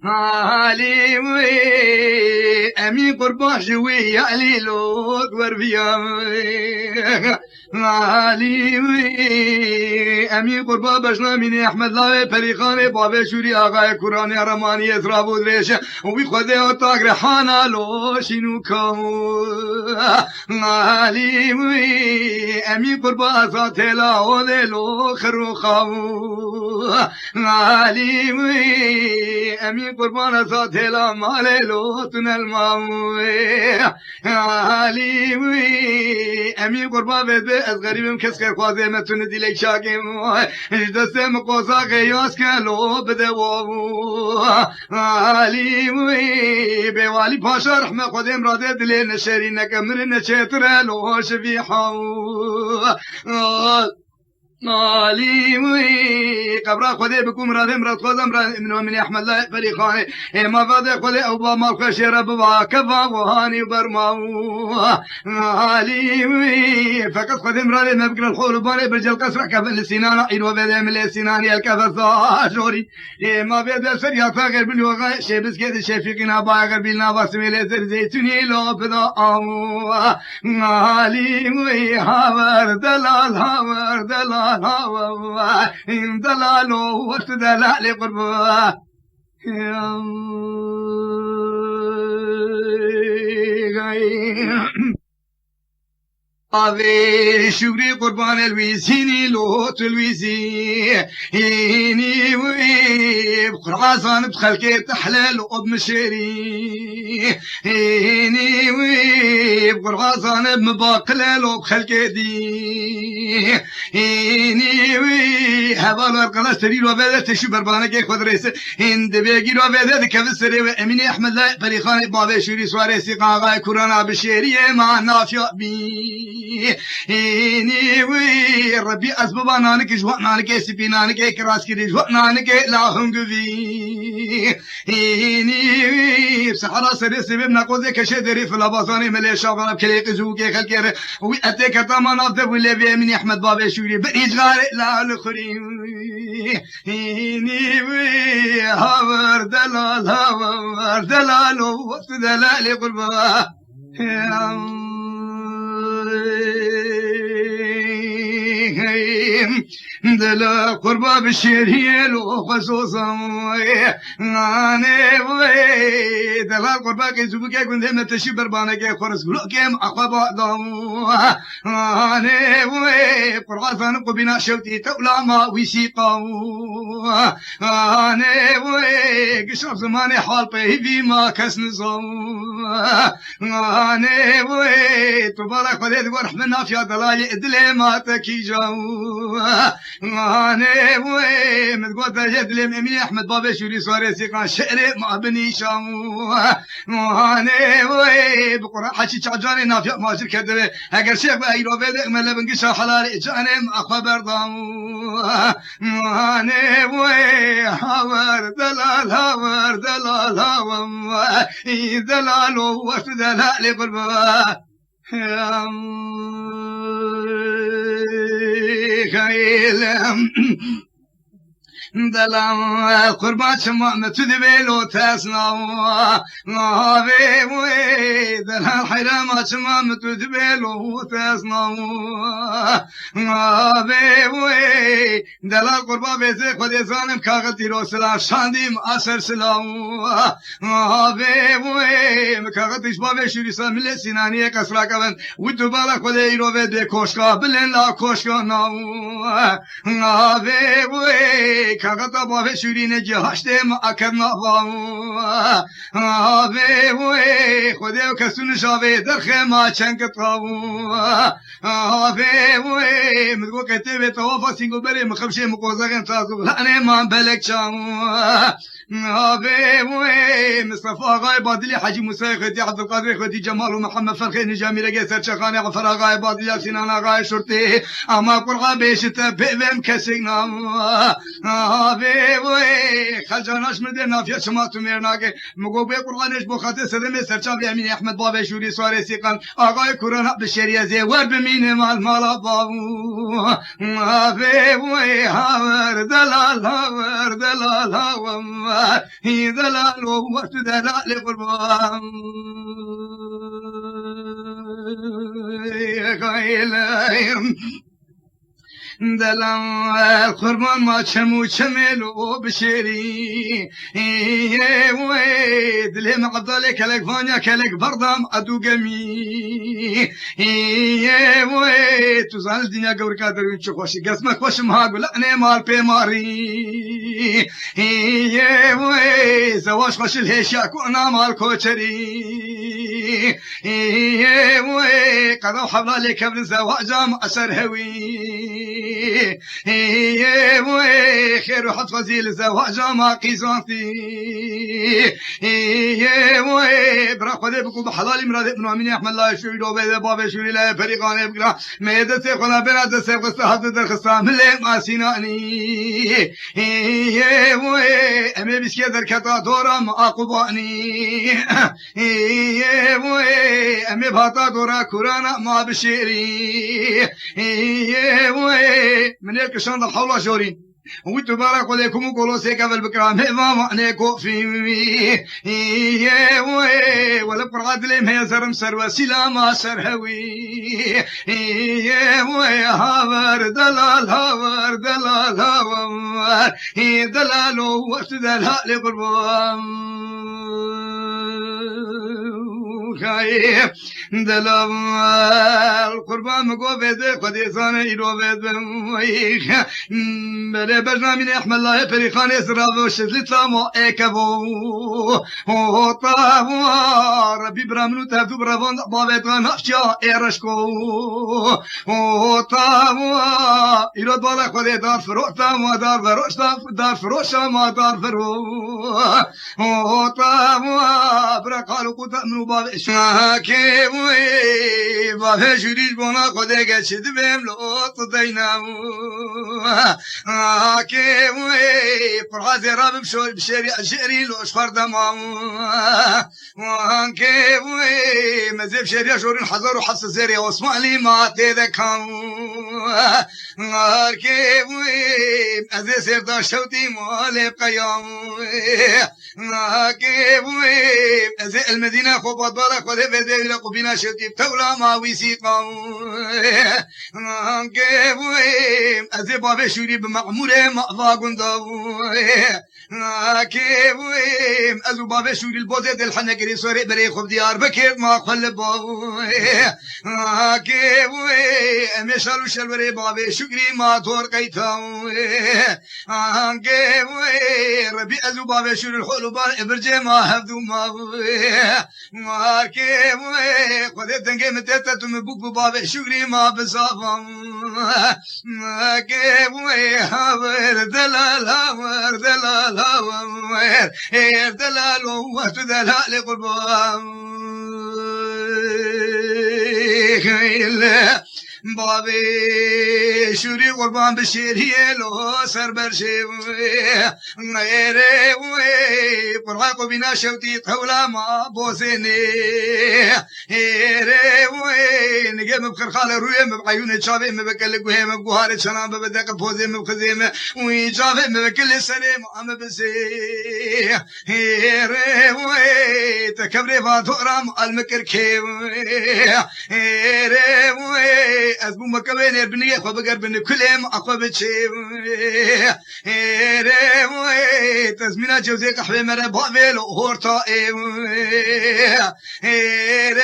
علي وي أمي قربان جوي يا ليلو وربيا علي وي أمي قربان بجنا من أحمد لاوي بريخاني بابي شوري آغاي قرآن رماني إزرابو دريش وبي خده أطاق رحانا لو شنو كامو علي وي أمي قربان ساتلا ودلو خرو خامو علي وي أمي قربان ساتلا ماللو تنل ماموي علي وي أمي قربان بده از غريبم كسكر خوازه متون ديلك شاكم دستم قوسا قياس كلو بده وابو علي وي بوالي باشا رحمه قدم راده دل نشري نكمر نشتر لو شفيحه علي وي قبر خذي بكم راهم رد خذم من أحمد لا فريقاني ما بعد خذي أبا ما خشير بابا كفا وهاني برماو علي وي فقط خذي مراد ما بقنا الحول باني برجل قصر كفن السنان إنه بدأ من السنان الكفر جوري ما بعد سريع غير بالوغاء شيء بس كذا شيء فينا باغر بينا باسمي زيتوني لو بدا علي وي هاور دلال هوا إن دلالو وتدلال قربا أبي شكري قربان الويسيني لوت الويسي إني ويب خراسان بخلكي تحلل وبمشيري إني ويب خراسان بمباقلل وبخلكي دي إني ويب هبال ورقلا سرير وبدا تشو بربانك خود ريس هند بيجي وبدا كفسري وأميني أحمد لا بريخاني بابي شوري سواري سيقاغا كورانا بشيري مع نافيا بي إني وي ربي أسباب نانك جوات نانك سبينانك كراس كري جوات نانك لا هنجوي إني وي بسحرة سري سبب نقوذ كشدري في لباساني مليشة وانا بكليق زوجي خلكير وي أتيك تامان أفضل ولا بيمني أحمد بابي شوري بريج غاري لا الخري إني وي هاور دلال وقت دلالي قربا دلا قربا بالشريل وخصوصا أنا وي دلا قربا كيزوبك كنت هم تشي بربانا كي خرس بلوكيم أخبا دام أنا وي قرصان قبنا شوتي تولا ما ويسيقا أنا وي قشر زماني حال بيبي ما كس نظام أنا وي تبارك خديت ورحمنا في دلاي ادلي ما تكيجاو أنا وي متقول تجد لي أمين أحمد بابي شوري سواري سيقان شعري ما بني شامو أنا وي بقرا حشي شعجاني نافع ما شركة دبي أجر شيخ بأيرو بيدك ملا بنقشة حلالي جاني ما خبر ضامو أنا وي هاور دلال دلال وش دلال قربا خيلم دلال قربان شما متدبلو تسنا نابي وي دلال حرام شما متدبلو تسنا نابي وي دلال قربان بيزي خود زانم كاغتي رو سلام شانديم أسر سلام نابي وي مكاغتيش بابي شوري سامل سنانية كسرا كبن ودبالا خود ايرو بده كوشكا بلن لا كوشكا نابي وي كاغتا بابي شورين جهاشته ما اكرنا باو ابي وي خديو كسون شاوي درخه ما چنكتاو ابي وي مدغو كتبه توفا سينغو بري مخبشه مقوزغن تاسو انا ما بلك شام ابي وي مصطفى غايب بادلي حاجي موسى خدي عبد القادر خدي جمال ومحمد فرخي نجامي لقيسر شخاني غفر غايب بادلي سنان غايب شرطي اما قرغا بيشته بهم كسينا ابي وي خلجاناش مده نافيه شما تو مرناگه مگو به قرانش بو خاطر سدم سرچاب امین احمد بابا شوری سواره سیقان آقای قران به شریعه زور بمین مال مال بابو ابي وي هاور دلال دلال وتدلال قربان دلال قربان ما چمو چملو بشيري ويد لي معضل كلك فانيا كلك بردام ادو قمي ويد تزال الدنيا قور قادر وش خوش قسمك خوش ما اقول انا مال بيماري ويد زواج خوش الهشاك وانا مال كوتري ويد قضوا حبل لك قبل الزواج ما اثر هوي خير وحط فزيل زواج ما قيزانتي براخو ذي بكو بحلالي مراد ابن امين احمد الله يشوي لو بيد باب شوري لا فريقان بقرا ميدة سيخنا بنات سيخ استحد درخصا من لي ما سيناني امي بسكي دركتا دورا ما اقباني امي باتا دورا كورانا ما بشيري من الكشان الحولة شورين وتبارك عليكم وقولوا سيك قبل بكرام ما معنيكو في ولا براد لهم هي زرم سر وسيلا ما سر هوي هاور دلال هاور دلال هاور دلال وتدلال لقربان خايف دلال قربان مقو بيده قد زانه يرو بيده بله برنامج احمد الله فريقان اسراف وشدلت لامو اكبو طابو ربي برامنو تابدو برافون بابتان افشا ارشكو طابو يرد بالا خده دار فروشتا ما دار فروشتا دار فروشا ما دار فرو طابو برقالو قدامنو باب شاكي باب شريش بونا خده گشد بهم لوط دينامو كي فرازي راب بشور بشري شري لوش فردمام كي مزيب شري شورين حضر وحفص زيري واسمعني ما تذكر كي ازي سيرتا شوتي مالي قيام كي ازي المدينه خوبات بالا خذ بدي لقبينا شوتي تولا ما ويسيقام كي ازي باب شوري بمغموره ما قنداوي كيوي ازو باب شوري البوزيد الحنقري سوري بري خب ديار بكير ما قلباوي كيوي امشالو شلوري باب شوري ما دور قيتاوي كيوي ربي ازو باب شوري الحلوبان ابرجي ما هفدو ما كيوي قد دنگي متتا تمبوك باب شوري ما بصافا كيوي هاور دلال هاور دلال هاور دلال وتدلال قربان بابي شوري قربان بشيري لو سر برشي غيري قرقو بنا شوتي طولا ما بوسيني هيري نجم بخرخال روي مبعيون شافي مبكل قهيم بقهار شنام ببدق بوزي مبخزيم ويشافي مبكل سليم عم بسي هيري تكبري فاتورام المكر كيم هيري أزبو مكبين ابني أخو بقربن كلهم أخو بتشيم هيري تزمينا جوزي قحبي مرة بابل وهورتا هيري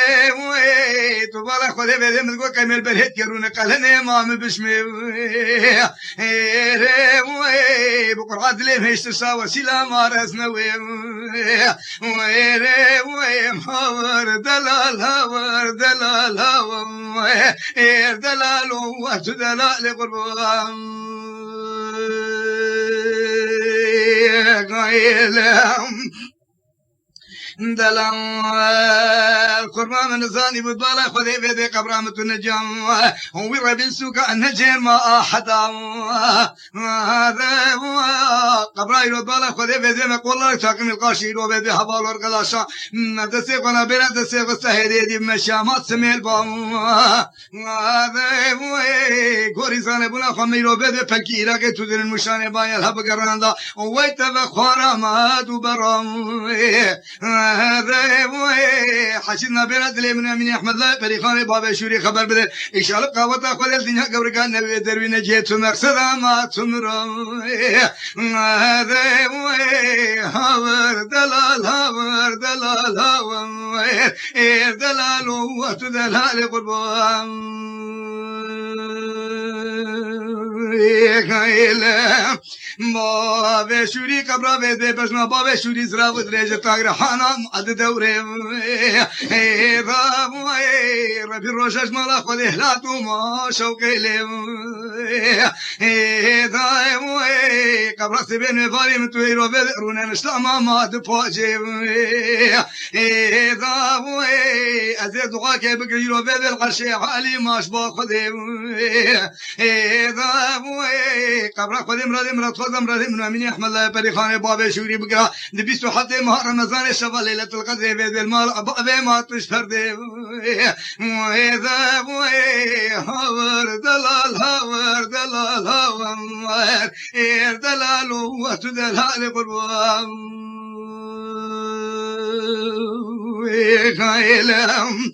تبالا خذي بذي مدقو كمل برهد يرون قلني مام بشمي هيري بقرعات لهم هشتسا وسيلا مارسنوي هيري هاور دلال هاور دلال هاور دلال وتدلال قربان دلال قربان من زاني بدبالة خذي بيدي قبرامة النجام ويربي سوكا النجير ما أحدا هذا قبراي بدبالة خذي بيدي مقول الله تاكم القاشير وبيدي حبال ورقلاشا دسي قنا بلا دسي قستهدي دي مشامات سميل بام هذا غوريزان بنا خميرو بيدي فكيرا كي تدير المشان بايا الهب قراندا ويتبخ خرامات وبرام هذا حشدنا بلاد لمن من احمد الله فريقان بابا شوري خبر بده اشال قوت اخذ الدنيا قبر كان نبي دروي نجيت مقصد ما تمرم هذا هاور دلال هاور دلال هاور دلال وتدلال قربان بابا شوري قبر بده بسنا بابا شوري زرا ودرج تاغر حنام عد دوره ربي الرشاش مالا خذ هلاتو ما شوقي لهم قبر سبين فاري متوي روبل رونا نشتما ما دفاجي ازيد دعاك بقري روبل القرشي علي ماش باخذ قبر خذ مراد فضل مراد من امين احمد الله بريخان بابا شوري بقرا دبيستو حتى مهر رمضان الشباب ليله القدر بيد المال ابا ما تشفر وإذا هاور دلال هاور دلال هاور دلال وتدلال قربان ويخيلم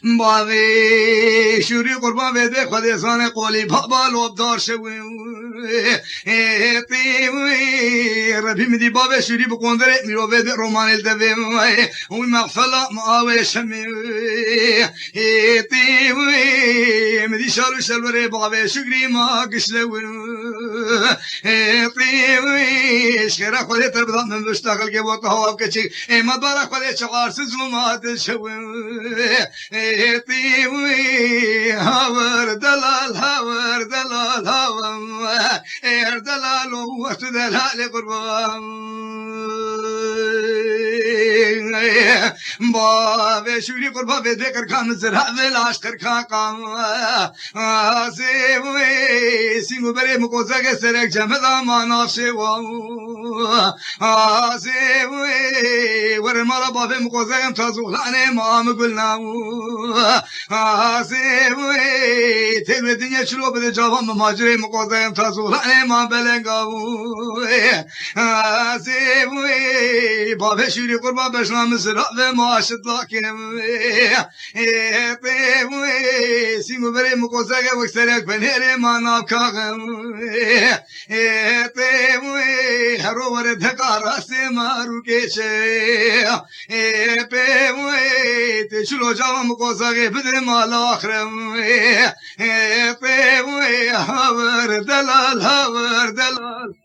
بابي شوري قربان بده خدي سان قولي بابا لوبدار شوي طيوي ربي مدي بابا شوري بقندر ميرو بده رومان الدبي ومغفله ما شمي طيوي مدي شالو شلوري بابا شغري ما قشلو طيوي شكرا خدي تربط من بشتغل كي وقتها وكشي ما بارك خدي شغار سزلمات شوي طيوي هاور دلال هاور دلال هاور دلال وتدلال قربان بابا شوري قربان بذكر كان زرع بلاش كركا قام سيوي سيمو بري مقوزك سرك جمدا ما نافشي سيوي ورمالا بابا مقوزك تازوغلاني ما مقلنا سيوي تلو الدنيا شلو بده جوان مهاجري مقوزك تازوغلاني ما بلنقا سيوي بابا شوري قربان بشنا مزرع بما شطلاكم طيوي سيمو بري مقوزك وكسرك بنهري ما نابكاغم طيوي هرو ورد هكارا سيمارو كيشي طيوي تشلو جوان مقوزك بدر ما لاخرم طيوي هاور دلال هاور دلال